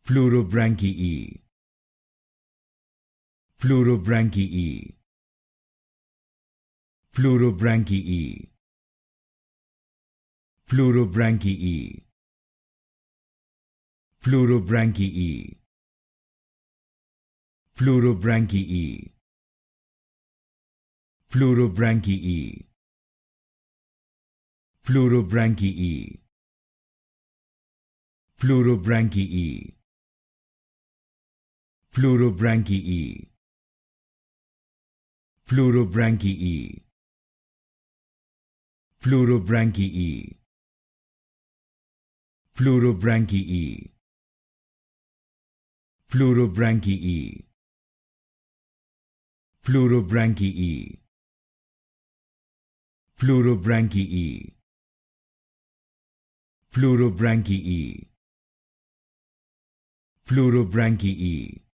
Pleurobranchiae. Pleurobranchiae. Pleurobranchiae. Pleurobranchiae. Pleurobranchiae. Pleurobranchiae. Pleurobranchiae. Pleurobranchiae. Pleurobranchiae. Pleurobranchiae. Pleurobranchiae. Pleurobranchiae. Pleurobranchiae. Pleurobranchiae. Pleurobranchiae. Pleurobranchiae. Pleurobranchiae. Pleurobranchiae.